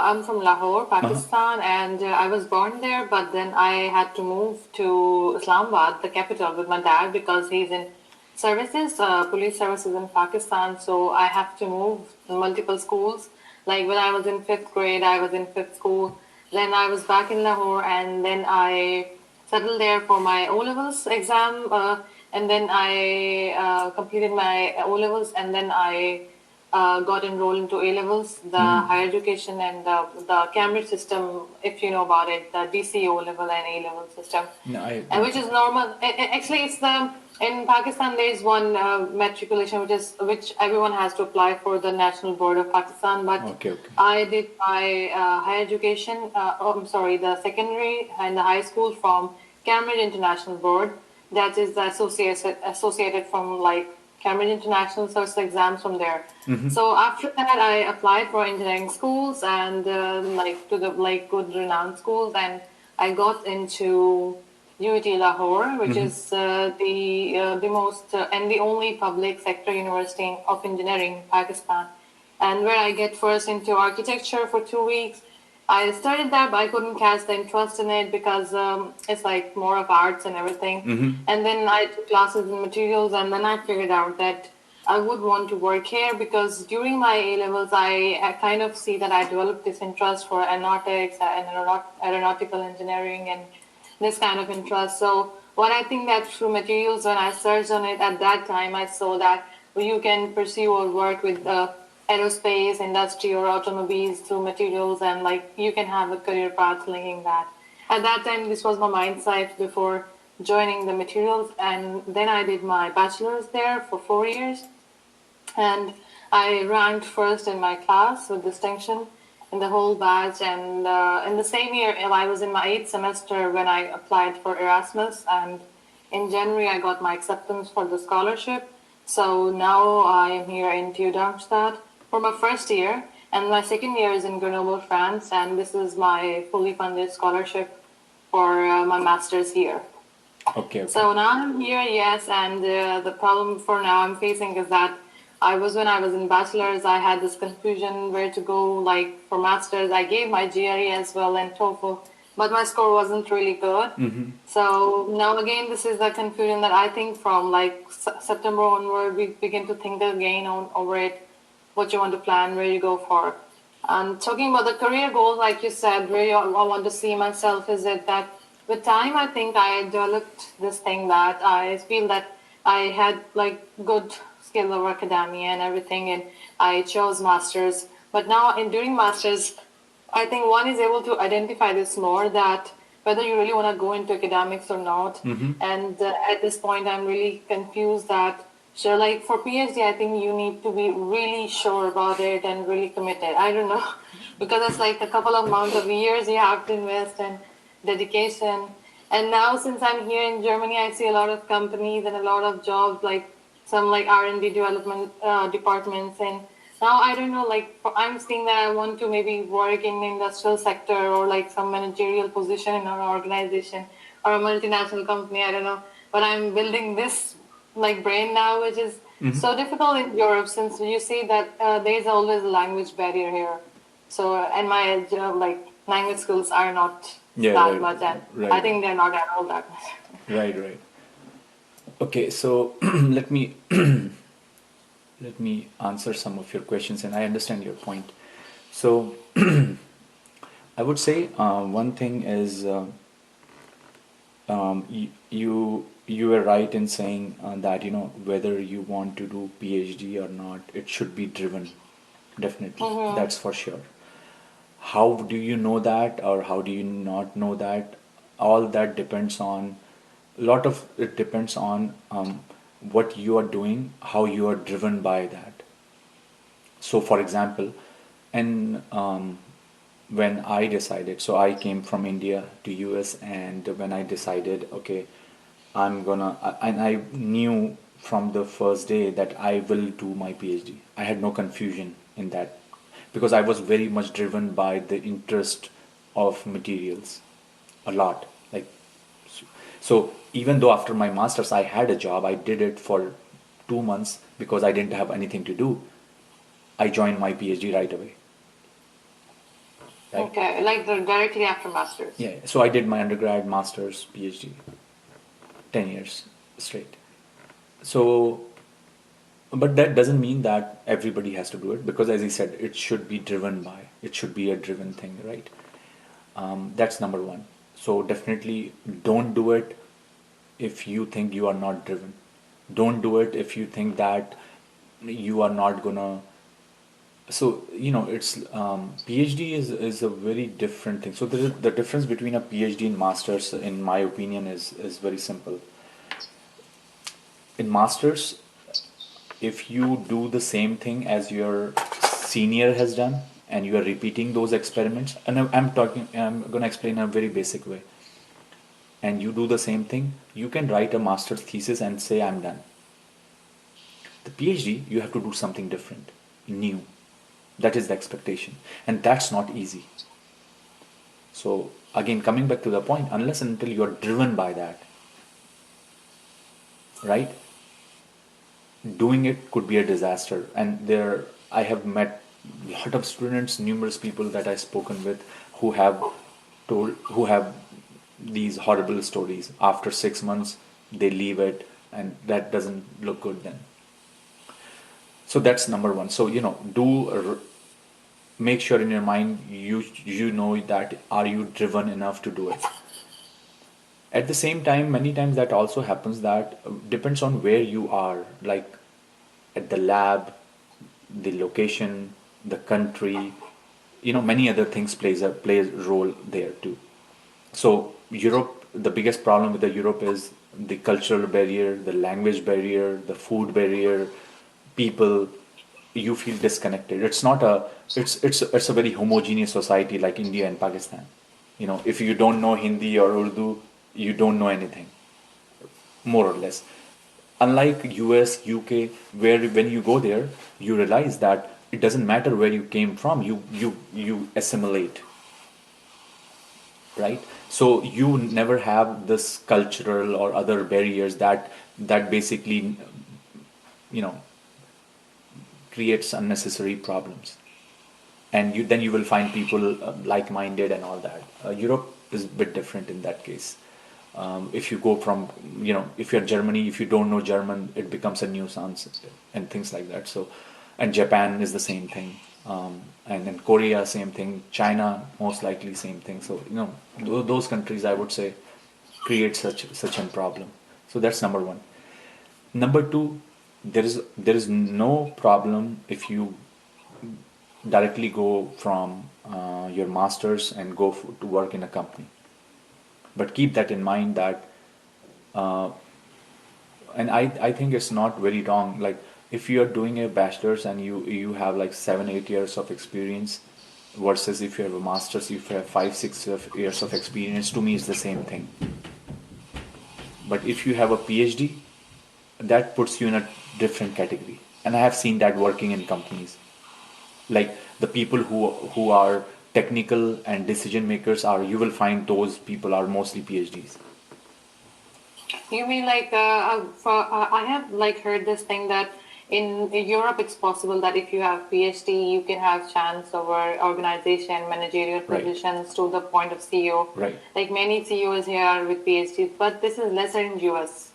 I'm from Lahore, Uh-huh. Pakistan, and I was born there, but then I had to move to Islamabad, the capital, with my dad because he's in services, police services in Pakistan. So I have to move multiple schools. Like when I was in fifth grade, I was in fifth school. Then I was back in Lahore, and then I settled there for my O levels exam, and then I completed my O levels, and then I got enrolled into A levels, the higher education and the Cambridge system, if you know about it, the DCO level and A level system, No, I and don't which think. is normal. Actually, it's the in Pakistan there is one matriculation which everyone has to apply for the National Board of Pakistan. But Okay, okay. I did my higher education. I'm sorry, the secondary and the high school from Cambridge International Board. That is the associated from like Cambridge International, so it's the exams from there. So after that, I applied for engineering schools and like to the like good renowned schools, and I got into UT Lahore, which is the most and the only public sector university of engineering in Pakistan, and where I get first into architecture for 2 weeks. I studied that, but I couldn't catch the interest in it because it's like more of arts and everything. And then I took classes in materials, and then I figured out that I would want to work here because during my A levels, I kind of see that I developed this interest for aeronautics and aeronautical engineering and this kind of interest. So what I think that through materials, when I searched on it at that time, I saw that you can pursue or work with aerospace industry or automobiles through materials, and like you can have a career path linking that. At that time, this was my mindset before joining the materials, and then I did my bachelor's there for 4 years, and I ranked first in my class with distinction in the whole batch. And in the same year, I was in my eighth semester when I applied for Erasmus, and in January I got my acceptance for the scholarship. So now I am here in TU Darmstadt for my first year, and my second year is in Grenoble, France, and this is my fully funded scholarship for my master's here. Okay, okay. So now I'm here, yes, and the problem for now I'm facing is that when I was in bachelor's, I had this confusion where to go, like for master's. I gave my GRE as well and TOEFL, but my score wasn't really good. So now again, this is the confusion that I think from like September onward, we begin to think again on over it, what you want to plan, where you go for. And talking about the career goals, like you said, where I want to see myself, is it that with time, I think I developed this thing that I feel that I had like good skill over academia and everything, and I chose masters. But now, in doing masters, I think one is able to identify this more that whether you really want to go into academics or not. And at this point, I'm really confused that, so like for PhD, I think you need to be really sure about it and really committed. I don't know, because it's like a couple of months of years you have to invest and dedication. And now since I'm here in Germany, I see a lot of companies and a lot of jobs, like some like R&D development departments. And now I don't know, like I'm seeing that I want to maybe work in the industrial sector or like some managerial position in an organization or a multinational company. I don't know, but I'm building this like brain now, which is so difficult in Europe since you see that there's always a language barrier here. So and my like language skills are not Yeah, that right, much, and I right, think they're not at all that much. right, right. Okay, so let me let me answer some of your questions, and I understand your point. So I would say one thing is you were right in saying that whether you want to do PhD or not, it should be driven. Definitely, Mm-hmm. that's for sure. How do you know that, or how do you not know that? All that depends on, a lot of it depends on what you are doing, how you are driven by that. So, for example, and when I decided, so I came from India to US, and when I decided, okay, and I knew from the first day that I will do my PhD. I had no confusion in that because I was very much driven by the interest of materials a lot. Like, so even though after my master's I had a job, I did it for 2 months because I didn't have anything to do. I joined my PhD right away. right? Okay, like directly after masters. Yeah, so I did my undergrad, master's, PhD, 10 years straight. So, but that doesn't mean that everybody has to do it, because as I said, it should be driven by, it should be a driven thing, right? That's number one. So definitely don't do it if you think you are not driven. Don't do it if you think that you are not gonna. So it's PhD is a very different thing. So the difference between a PhD and masters, in my opinion, is very simple. In masters, if you do the same thing as your senior has done and you are repeating those experiments, and I'm going to explain in a very basic way, and you do the same thing, you can write a master's thesis and say I'm done. The PhD, you have to do something different, new. That is the expectation, and that's not easy. So again, coming back to the point, unless and until you're driven by that, right, doing it could be a disaster. And there, I have met a lot of students, numerous people that I've spoken with, who have these horrible stories. After 6 months, they leave it, and that doesn't look good then. So that's number one. So make sure in your mind you know that are you driven enough to do it. At the same time, many times that also happens, that depends on where you are, like at the lab, the location, the country, many other things play a role there too. So Europe, the biggest problem with the Europe is the cultural barrier, the language barrier, the food barrier, people. You feel disconnected. It's not a it's a very homogeneous society like India and Pakistan. If you don't know Hindi or Urdu, you don't know anything, more or less. Unlike US, UK, where when you go there, you realize that it doesn't matter where you came from, you assimilate, right? So you never have this cultural or other barriers that basically you know creates unnecessary problems. And you will find people like-minded and all that. Europe is a bit different in that case. If you go from, if you're Germany, if you don't know German, it becomes a nuisance and things like that. So, and Japan is the same thing. And then Korea, same thing. China, most likely same thing. So, those countries, I would say, create such a problem. So that's number one. Number two, there is no problem if you directly go from your masters and go to work in a company. But keep that in mind that, uh, and I think it's not very wrong. Like if you are doing a bachelor's and you have like 7 8 years of experience, versus if you have a master's, if you have 5 6 years of experience, to me it's the same thing. But if you have a PhD, that puts you in a different category. And I have seen that working in companies. Like the people who are technical and decision makers are, you will find those people are mostly PhDs. You mean like I have like heard this thing that in Europe it's possible that if you have PhD you can have chance over organization managerial Right. positions to the point of CEO. Right. Like many CEOs here are with PhDs, but this is lesser in US.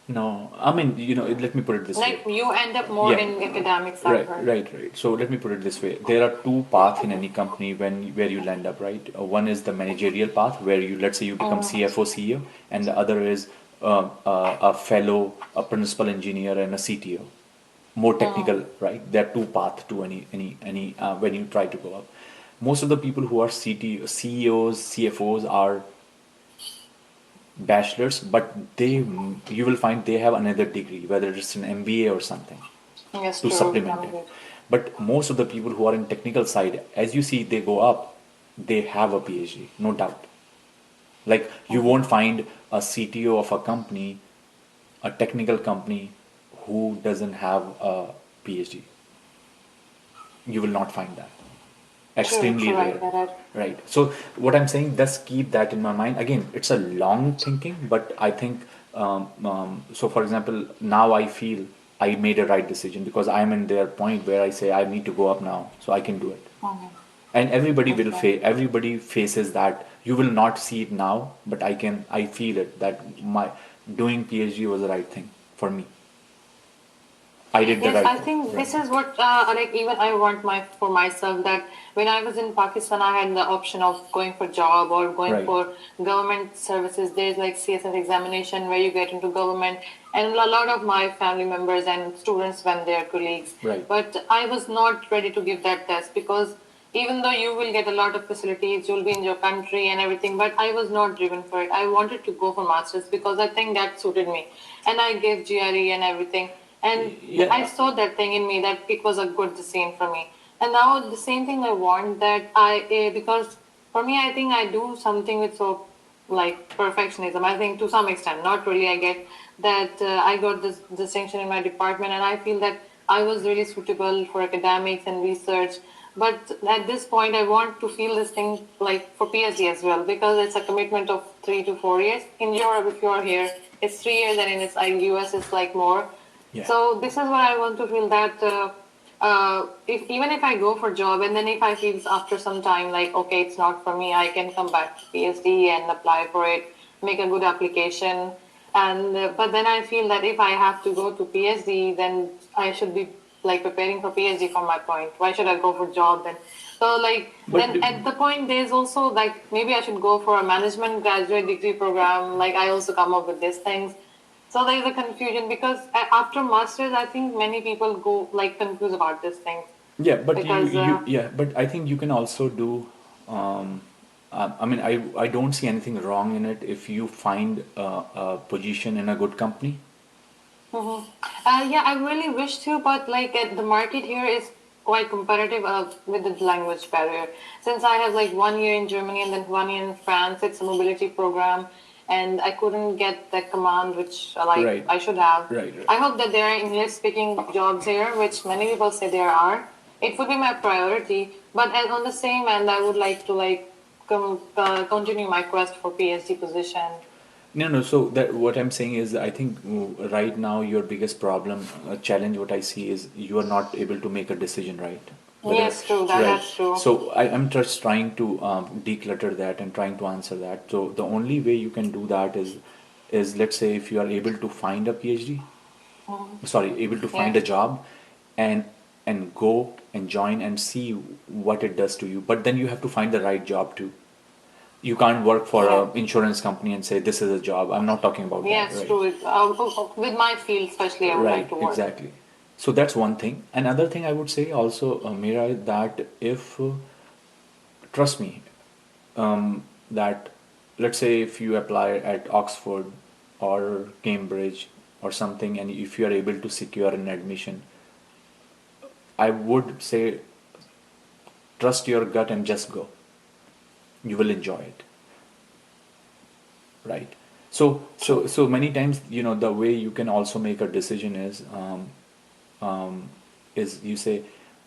No, I mean, let me put it this way. Like you end up more Yeah. in academics, I've Right, heard. right, right. So let me put it this way. There are two paths in any company where you land up, right? One is the managerial path where let's say you become CFO, CEO, and the other is a fellow, a principal engineer, and a CTO. More technical, right? There are two paths to any when you try to go up. Most of the people who are CEOs, CFOs are bachelors, but you will find they have another degree, whether it's an MBA or something, Yes, to true. supplement it. But most of the people who are in technical side, as you see, they go up, they have a PhD, no doubt. Like you won't find a CTO of a company, a technical company, who doesn't have a PhD. You will not find that. True, Extremely true, I rare. get it. Right. So what I'm saying, just keep that in my mind. Again, it's a long thinking, but I think, so for example, now I feel I made a right decision because I'm in their point where I say I need to go up now, so I can do it. Mhm. And Okay. everybody faces that. You will not see it now, but I feel it that my doing PhD was the right thing for me. I did the Yes, right I thing, think right? this is what like even I want my for myself that when I was in Pakistan, I had the option of going for job or going Right, for government services. There's like CSS examination where you get into government, and a lot of my family members and students went there, colleagues. right. But I was not ready to give that test because even though you will get a lot of facilities, you'll be in your country and everything, but I was not driven for it. I wanted to go for masters because I think that suited me, and I gave GRE and everything, and I Yeah, saw that thing in me that it was a good decision for me. And now the same thing I want that because for me I think I do something with so like perfectionism. I think to some extent, not really. I get that I got this distinction in my department, and I feel that I was really suitable for academics and research. But at this point, I want to feel this thing like for PhD as well because it's a commitment of 3 to 4 years. In Europe, if you're here, it's 3 years, and in its like US, it's like more. yeah. So this is what I want to feel that if even if I go for job and then if I feel after some time like okay it's not for me, I can come back to PhD and apply for it, make a good application, and but then I feel that if I have to go to PhD, then I should be like preparing for PhD from my point. Why should I go for job then? So like But then at the point there's also like maybe I should go for a management graduate degree program. Like I also come up with these things, so there is a confusion because after masters, I think many people go like confused about these things yeah, but because yeah, but I think you can also do. Um, I mean, I don't see anything wrong in it if you find a position in a good company. mhm. Yeah, I really wish to, but like the market here is quite competitive with the language barrier. Since I have like 1 year in Germany and then 1 year in France, it's a mobility program, and I couldn't get that command which like Right, I should have. right. I hope that there are English speaking jobs here, which many people say there are. It would be my priority, but on the same end, I would like to like continue my quest for PhD position. No, no. So that what I'm saying is, I think right now your biggest problem, challenge, what I see is you are not able to make a decision, right? Whether Yes, true. right. That's true. So I'm just trying to declutter that and trying to answer that. So the only way you can do that is let's say if you are able to find a PhD, Mhm. sorry, able to find Yes. a job, and go and join and see what it does to you. But then you have to find the right job too. You can't work for Yeah. a insurance company and say this is a job. I'm not talking about that, Yes, right? true. With my field, especially, I would like Right, to work. exactly. So that's one thing. Another thing I would say also, Mira, that if trust me, that let's say if you apply at Oxford or Cambridge or something, and if you are able to secure an admission, I would say trust your gut and just go. You will enjoy it, right? So many times, the way you can also make a decision um, is you say,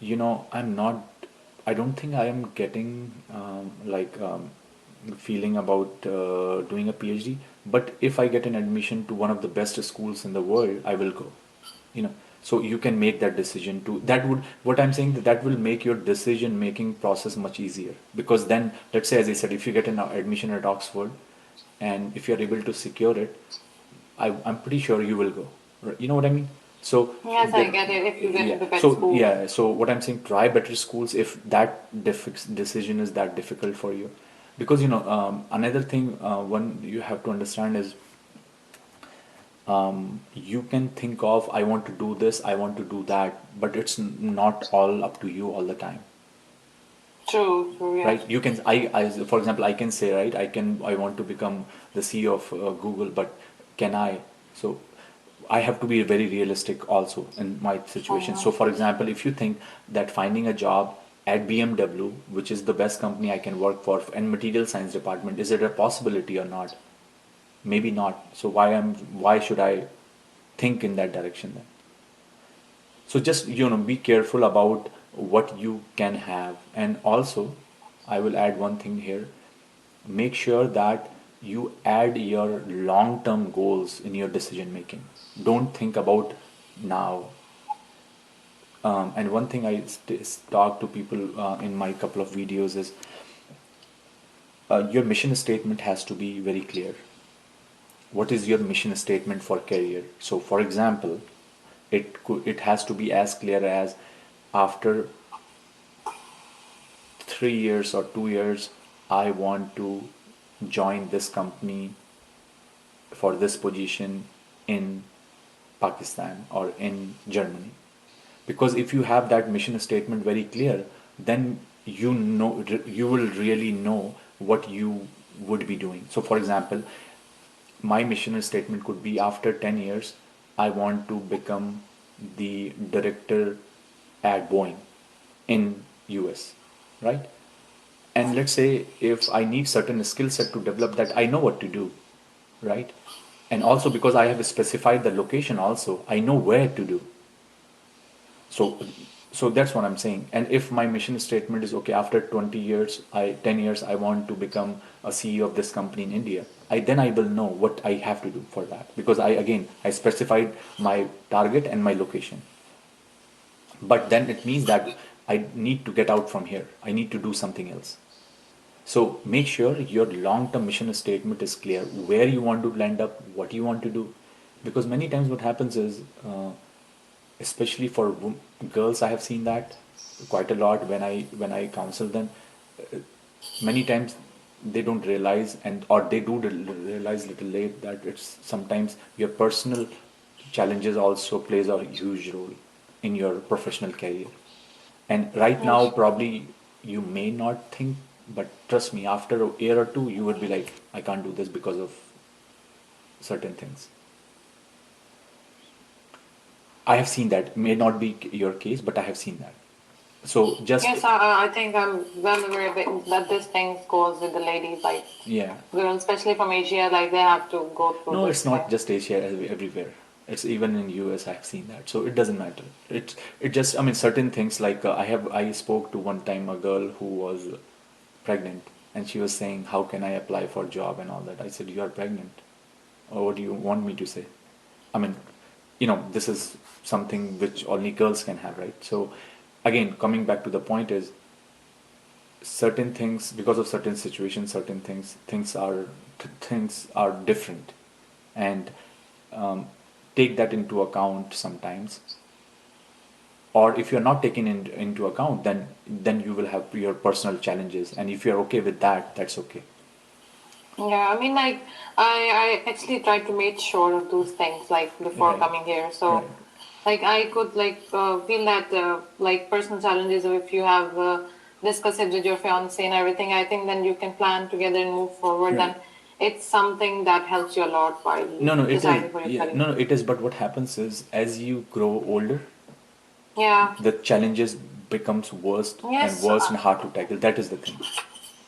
I don't think I am getting feeling about doing a PhD, but if I get an admission to one of the best schools in the world, I will go. You know, so you can make that decision too. That would, what I'm saying, that will make your decision making process much easier, because then, let's say, as I said, if you get an admission at Oxford, and if you're able to secure it, I'm pretty sure you will go. You know what I mean? So Yes, I that, get it. If you get yeah. into bed So school. yeah. So what I'm saying, try better schools if that decision is that difficult for you, because another thing one you have to understand is, you can think of, I want to do this, I want to do that, but it's not all up to you all the time, True, true, yes. right? You can, for example, I can say, right, I want to become the CEO of Google, but can I? So I have to be very realistic also in my situation. Mhm. So for example, if you think that finding a job at BMW, which is the best company I can work for, and material science department, is it a possibility or not? Maybe not. So why should I think in that direction then? So just, be careful about what you can have. And also, I will add one thing here. Make sure that you add your long term goals in your decision making. Don't think about now. And one thing I talk to people in my couple of videos is your mission statement has to be very clear. What is your mission statement for career? So, for example, it has to be as clear as after 3 years or 2 years, I want to join this company for this position in Pakistan or in Germany. Because if you have that mission statement very clear, then you will really know what you would be doing. So, for example, my mission statement could be after 10 years, I want to become the director at Boeing in US, right? And let's say if I need certain skill set to develop that, I know what to do, right? And also because I have specified the location also, I know where to do. So, so that's what I'm saying. And if my mission statement is okay, after 20 years, 10 years, I want to become a CEO of this company in India. Then I will know what I have to do for that because I specified my target and my location. But then it means that I need to get out from here. I need to do something else. So make sure your long-term mission statement is clear, where you want to land up, what you want to do. Because many times what happens is, especially for girls, I have seen that quite a lot when I counsel them. uh, Many times they don't realize, and or they do realize little late, that it's sometimes your personal challenges also plays a huge role in your professional career. And right now, Yes. probably you may not think, but trust me, after a year or two, you would be like, I can't do this because of certain things. I have seen that. May not be your case, but I have seen that. So just, Yes, I think I'm well aware of it, that this thing goes with the ladies, like yeah. girls, especially from Asia, like they have to go through No, this it's thing. not just Asia, everywhere. It's even in US. I've seen that. So it doesn't matter. It just, I mean, certain things like I spoke to one time a girl who was pregnant, and she was saying, how can I apply for job and all that? I said, you are pregnant. Or what do you want me to say? I mean, this is something which only girls can have, right? So again, coming back to the point is, certain things, because of certain situations, certain things are different, and um, take that into account sometimes. Or if you're not taking into account, then you will have your personal challenges, and if you're okay with that, that's okay. Yeah, I mean, like, I actually tried to make sure of those things, like, before Right, coming here. So, right, like, I could, like, feel that, like, personal challenges, or if you have discussed it with your fiance and everything, I think then you can plan together and move forward. right. Then it's something that helps you a lot while No, no, it is. deciding for your Yeah, career. no, no, it is. But what happens is, as you grow older, Yeah. the challenges becomes worse and Yes. worse and hard to tackle. That is the thing.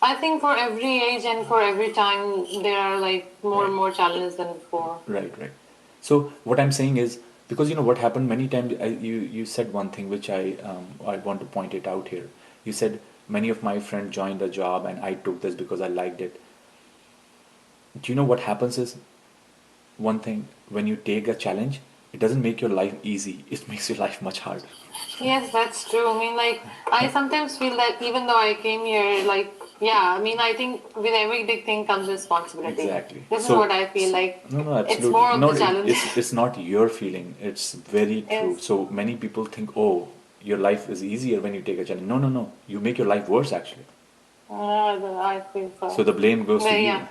I think for every age and for every time, there are, like, more Right. and more challenges than before. Right, right. So what I'm saying is, because what happened many times, you said one thing which I want to point it out here. You said many of my friends joined a job and I took this because I liked it. Do you know what happens is, one thing, when you take a challenge, it doesn't make your life easy. It makes your life much harder. Yes, that's true. I mean, like, I sometimes feel that even though I came here, like, yeah, I mean, I think with every big thing comes responsibility. Exactly. This is what So, I feel like. no, no, It's absolutely. more of No, the challenge. it's not your feeling. It's very true. Yes. So many people think, oh, your life is easier when you take a challenge. No, no, no. You make your life worse actually. I feel So so. the blame goes to But you. yeah.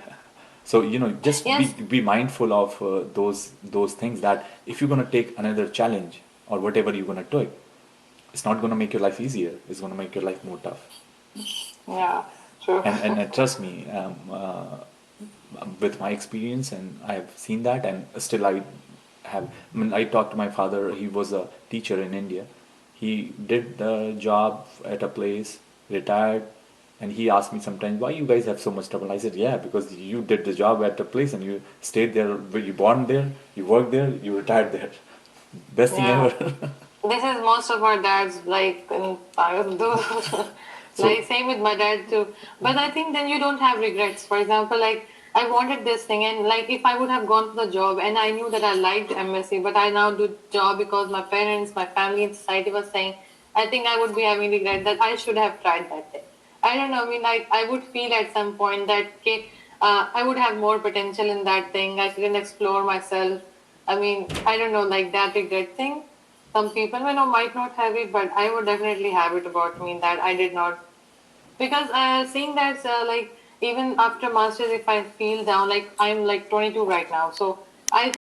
So just be Yes. be mindful of those things, that if you're gonna take another challenge or whatever you're gonna do, it's not gonna make your life easier. It's gonna make your life more tough. Yeah. True. And trust me, with my experience, and I have seen that, and still I have. I mean, I talked to my father. He was a teacher in India. He did the job at a place, retired, and he asked me sometimes, "Why you guys have so much trouble?" I said, "Yeah, because you did the job at a place and you stayed there. You born there, you worked there, you retired there. Best thing Yeah. ever." This is most of our dads, like, in do. So Like, same with my dad too. But I think then you don't have regrets. For example, like, I wanted this thing, and like if I would have gone for the job, and I knew that I liked MSc, but I now do job because my parents, my family, and society was saying, I think I would be having regret that I should have tried that thing. I don't know. I mean, like I would feel at some point that okay, I would have more potential in that thing. I didn't explore myself. I mean, I don't know, like that regret thing. Some people, might not have it, but I would definitely have it about me that I did not, because seeing that like even after masters if I feel down, like I'm like 22 right now, so I